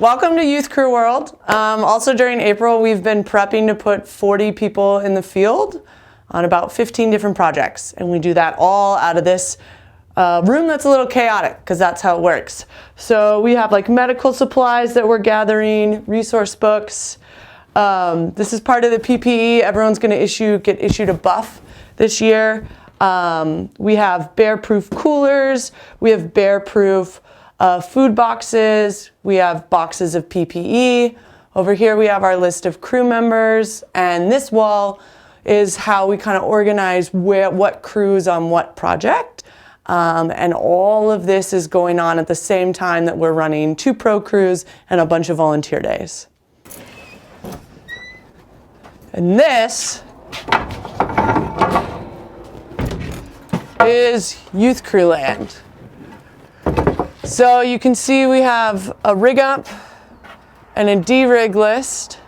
Welcome to Youth Crew World. Also during April, we've been prepping to put 40 people in the field on about 15 different projects. And we do that all out of this room that's a little chaotic, because that's how it works. So we have like medical supplies that we're gathering, resource books. This is part of the PPE. Everyone's going to get issued a buff this year. We have bear-proof coolers. We have bear-proof food boxes. We have boxes of PPE. Over here we have our list of crew members, and this wall is how we kind of organize what crews on what project. And all of this is going on at the same time that we're running 2 pro crews and a bunch of volunteer days. And this is Youth Crew Land. So you can see we have a rig up and a de-rig list.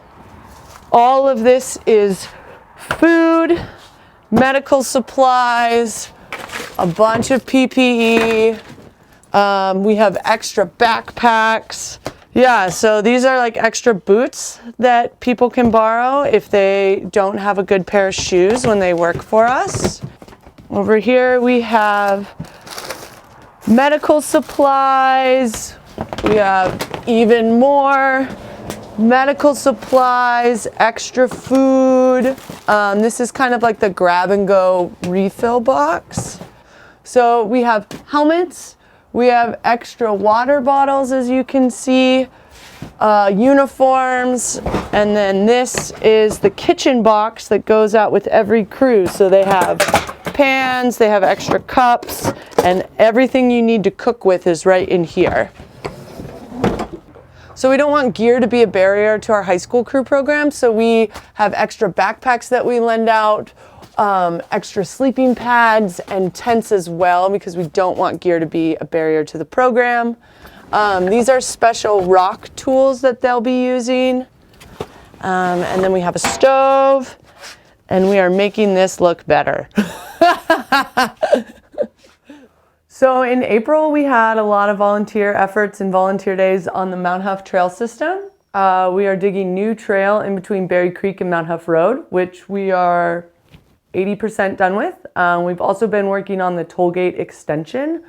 All of this is food, medical supplies, a bunch of PPE. We have extra backpacks. Yeah, so these are like extra boots that people can borrow if they don't have a good pair of shoes when they work for us. Over here we have medical supplies. We have even more medical supplies, extra food. This is kind of like the grab and go refill box. So we have helmets. We have extra water bottles, as you can see, uniforms, and then this is the kitchen box that goes out with every crew. So they have pans, they have extra cups, and everything you need to cook with is right in here. So we don't want gear to be a barrier to our high school crew program, so we have extra backpacks that we lend out, extra sleeping pads and tents as well, because we don't want gear to be a barrier to the program. These are special rock tools that they'll be using. And then we have a stove, and we are making this look better. So in April, we had a lot of volunteer efforts and volunteer days on the Mount Huff Trail system. We are digging new trail in between Berry Creek and Mount Huff Road, which we are 80% done with. We've also been working on the tollgate extension.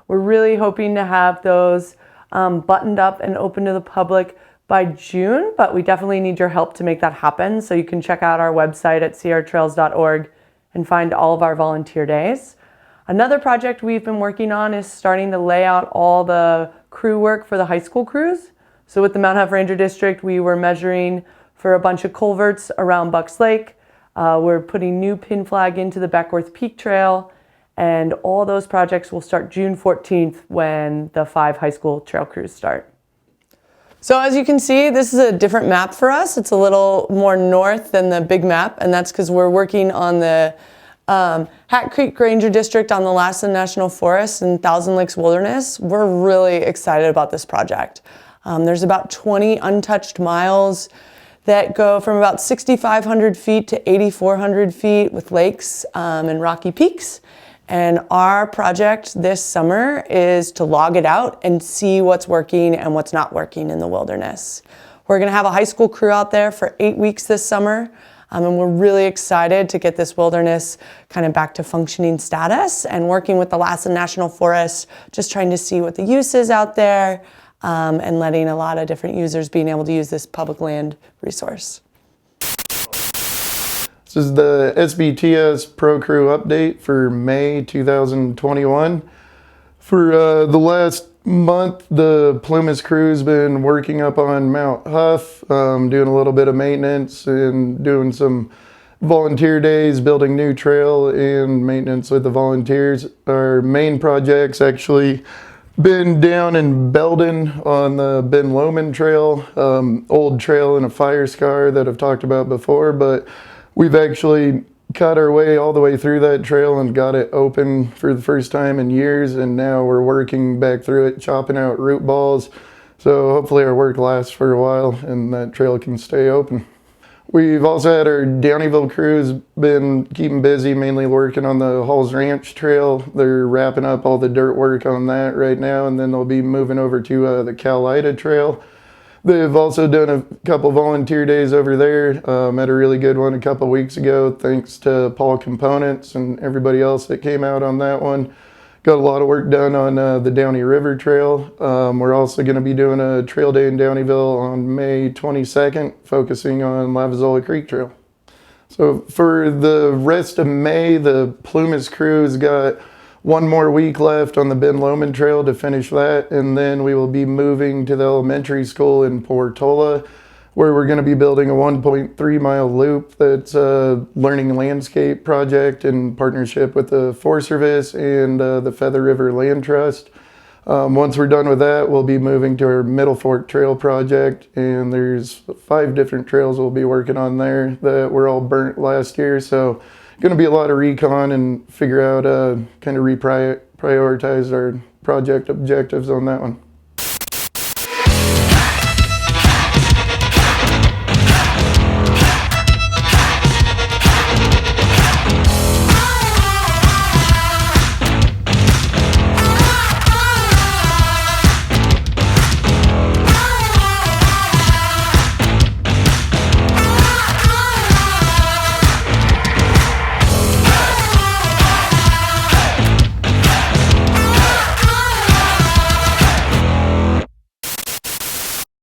We're really hoping to have those buttoned up and open to the public by June, but we definitely need your help to make that happen. So you can check out our website at sierratrails.org and find all of our volunteer days. Another project we've been working on is starting to lay out all the crew work for the high school crews. So with the Mount Huff Ranger District, we were measuring for a bunch of culverts around Bucks Lake. We're putting new pin flag into the Beckworth Peak Trail, and all those projects will start June 14th when the 5 high school trail crews start. So as you can see, this is a different map for us. It's a little more north than the big map, and that's because we're working on the Hat Creek Ranger District on the Lassen National Forest and Thousand Lakes Wilderness. We're really excited about this project. There's about 20 untouched miles that go from about 6,500 feet to 8,400 feet with lakes and rocky peaks. And our project this summer is to log it out and see what's working and what's not working in the wilderness. We're gonna have a high school crew out there for 8 weeks this summer. And we're really excited to get this wilderness kind of back to functioning status, and working with the Lassen National Forest, just trying to see what the use is out there, and letting a lot of different users being able to use this public land resource. This is the SBTS Pro Crew update for May 2021. For the last month, the Plumas crew's been working up on Mount Huff, doing a little bit of maintenance and doing some volunteer days, building new trail and maintenance with the volunteers. Our main project's actually been down in Belden on the Ben Lomond Trail, old trail and a fire scar that I've talked about before, but we've actually cut our way all the way through that trail and got it open for the first time in years, and now we're working back through it, chopping out root balls. So hopefully our work lasts for a while and that trail can stay open. We've also had our Downeyville crews been keeping busy, mainly working on the Halls Ranch Trail. They're wrapping up all the dirt work on that right now, and then they'll be moving over to the Cal Ida Trail. They've also done a couple volunteer days over there. Had a really good one a couple weeks ago, thanks to Paul Components and everybody else that came out on that one. Got a lot of work done on the Downey River Trail. We're also going to be doing a trail day in Downeyville on May 22nd, focusing on Lavazola Creek Trail. So for the rest of May, the Plumas crew's got one more week left on the Ben Lomond Trail to finish that, and then we will be moving to the elementary school in Portola, where we're going to be building a 1.3 mile loop that's a learning landscape project in partnership with the Forest Service and the Feather River Land Trust. Once we're done with that, we'll be moving to our Middle Fork Trail project, and there's 5 different trails we'll be working on there that were all burnt last year. So going to be a lot of recon and figure out kind of reprioritize our project objectives on that one.